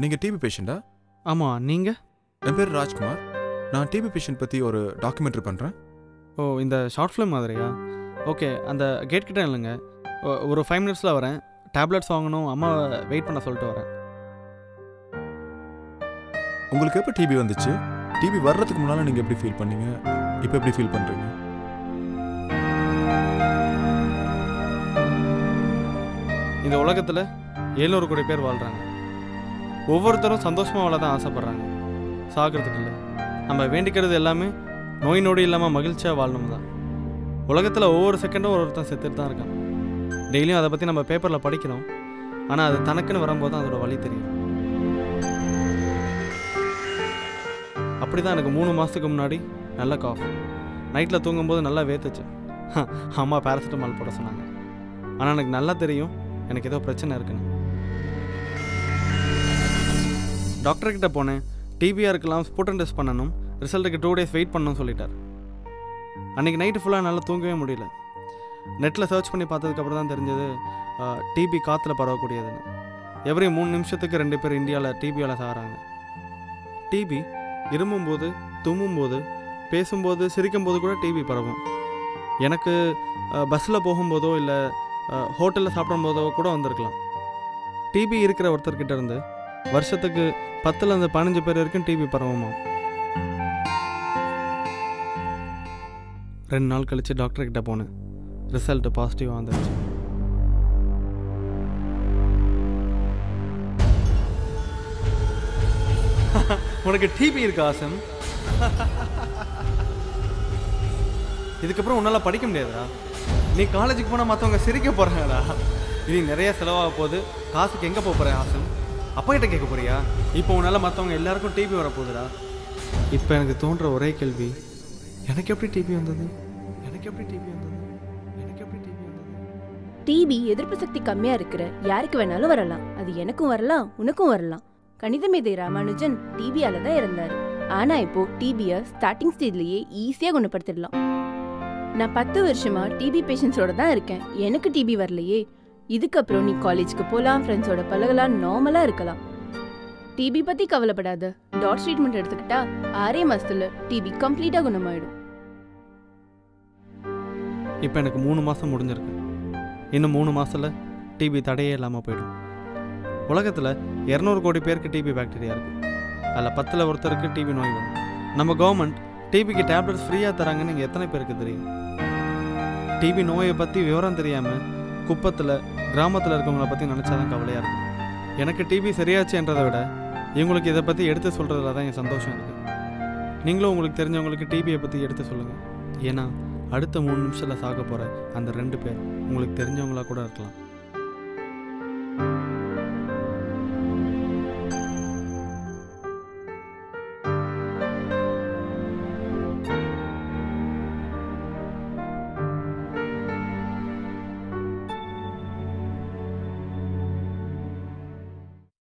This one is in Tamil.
நீங்க டிபி பேஷண்டா? ஆமா, நீங்க? என் பேர் ராஜ்குமார். நான் டிபி பேஷண்ட் பத்தி ஒரு டாக்குமெண்ட்ரி பண்றேன். ஓ, இந்த ஷார்ட் ஃபிலிம் மாதிரியா? ஓகே, அந்த கேட் கிட்ட இல்லைங்க. ஒரு 5 மினிட்ஸில் வரேன். டேப்லெட்ஸ் வாங்கணும், அம்மா வெயிட் பண்ண சொல்லிட்டு வரேன். உங்களுக்கு எப்போ டிபி வந்துச்சு? டிபி வர்றதுக்கு முன்னால நீங்க எப்படி ஃபீல் பண்ணீங்க? இப்போ எப்படி ஃபீல் பண்றீங்க? இந்த உலகத்தில் 700 கோடி பேர் வாழ்கிறாங்க. ஒவ்வொருத்தரும் சந்தோஷமாக வாழ தான் ஆசைப்பட்றாங்க, சாகிறதுக்கு இல்லை. நம்ம வேண்டிக்கிறது எல்லாமே நோய் நொடி இல்லாமல் மகிழ்ச்சியாக வாழணும் தான். உலகத்தில் ஒவ்வொரு செகண்டும் ஒருத்தன் செத்துட்டு தான் இருக்கான். டெய்லியும் அதை பற்றி நம்ம பேப்பரில் படிக்கிறோம். ஆனால் அது தனக்குன்னு வரும்போது தான் அதோட வழி தெரியும். அப்படி தான் எனக்கு 3 மாதத்துக்கு முன்னாடி நல்ல காஃப். நைட்டில் தூங்கும்போது நல்லா வேத்துச்சு. அம்மா பேராசிட்டமால் போட சொன்னாங்க. ஆனால் எனக்கு நல்லா தெரியும் எனக்கு ஏதோ பிரச்சனை இருக்குன்னு. டாக்டர்கிட்ட போனேன். டிபியாக இருக்கலாம், ஸ்புட்டன் டெஸ்ட் பண்ணணும், ரிசல்ட்டுக்கு 2 days வெயிட் பண்ணணும்னு சொல்லிட்டார். அன்றைக்கி நைட்டு ஃபுல்லாக நல்லா தூங்கவே முடியல. நெட்டில் சர்ச் பண்ணி பார்த்ததுக்கப்புறம் தான் தெரிஞ்சது டிபி காற்றுல பரவக்கூடியதுன்னு. எவ்ரி 3 நிமிஷத்துக்கு 2 பேர் இந்தியாவில் டிபியால் சாகிறாங்க. டிபி இருமும்போது, தும்மும்போது, பேசும்போது, சிரிக்கும்போது கூட டிபி பரவும். எனக்கு பஸ்ஸில் போகும்போதோ இல்லை ஹோட்டலில் சாப்பிடும்போதோ கூட வந்திருக்கலாம். டிபி இருக்கிற ஒருத்தர்கிட்ட இருந்து வருஷத்துக்கு 10லேருந்து 15 பேர் வரைக்கும் டிபி பரவுமா. 2 நாள் கழித்து டாக்டர்கிட்ட போனேன். ரிசல்ட்டு பாசிட்டிவாக வந்துருச்சு. உனக்கு டிபி இருக்கா ஆசம்? இதுக்கப்புறம் உன்னால் படிக்க முடியாதா? நீ காலேஜுக்கு போனால் மற்றவங்க சிரிக்க போகிறாங்கடா. இனி நிறைய செலவாக போகுது. காசுக்கு எங்கே போக போகிற ஆசம்? அப்பா கிட்ட கேட்க போறியா? இப்போ உன்னால் மற்றவங்க எல்லாருக்கும் டிபி வரப்போகுதுடா. இப்போ எனக்கு தோன்ற ஒரே கேள்வி, எனக்கு எப்படி டிபி வந்தது? எனக்கு எப்படி டிபி வந்தது? எனக்கு எப்படி டிபி வந்தது? டிபி எதிர்ப்பு சக்தி கம்மியா இருக்கிற யாருக்கு வேணாலும் வரலாம். அது எனக்கும் வரலாம், உனக்கும் வரலாம். கணித மேதை ராமானுஜன் டிபியால தான் இறந்தாரு. ஆனா இப்போ டிபியை ஸ்டார்டிங் ஸ்டேஜ்லயே ஈஸியா குணப்படுத்திடலாம். நான் 10 வருஷமா டிபி பேஷண்ட்ஸோட தான் இருக்கேன். எனக்கு டிபி வரலையே. இதுக்கப்புறம் நீ காலேஜ்க்கு போகலாம், ஃப்ரெண்ட்ஸோட பழகலாம், நார்மலா இருக்கலாம். டிபி பத்தி கவலைப்படாத. டாட்ஸ் ட்ரீட்மெண்ட் எடுத்துக்கிட்டா 6 மாசத்துல டிபி கம்ப்ளீட்டா குணமாயிடும். இப்போ எனக்கு 3 மாதம் முடிஞ்சிருக்கு. இன்னும் 3 மாதத்தில் டிபி தடையே இல்லாமல் போயிடும். உலகத்தில் 200 கோடி பேருக்கு டிபி பாக்டீரியா இருக்குது. அதில் 10ல் ஒருத்தருக்கு டிபி நோய் வரும். நம்ம கவர்மெண்ட் டிபிக்கு டேப்லெட்ஸ் ஃப்ரீயாக தராங்கன்னு இங்கே எத்தனை பேருக்கு தெரியும்? டிபி நோயை பற்றி விவரம் தெரியாமல் குப்பத்தில் கிராமத்தில் இருக்கவங்கள பற்றி நினச்சாதான் கவலையாக இருக்கும். எனக்கு டிபி சரியாச்சுன்றதை விட இவங்களுக்கு இதை பற்றி எடுத்து சொல்கிறதுல தான் என் சந்தோஷம் இருக்குது. நீங்களும் உங்களுக்கு தெரிஞ்சவங்களுக்கு டிபியை பற்றி எடுத்து சொல்லுங்கள். ஏன்னா அடுத்த 3 நிமிஷத்தில் சாக போகிற அந்த 2 பேர் உங்களுக்கு தெரிஞ்சவங்களா கூட இருக்கலாம்.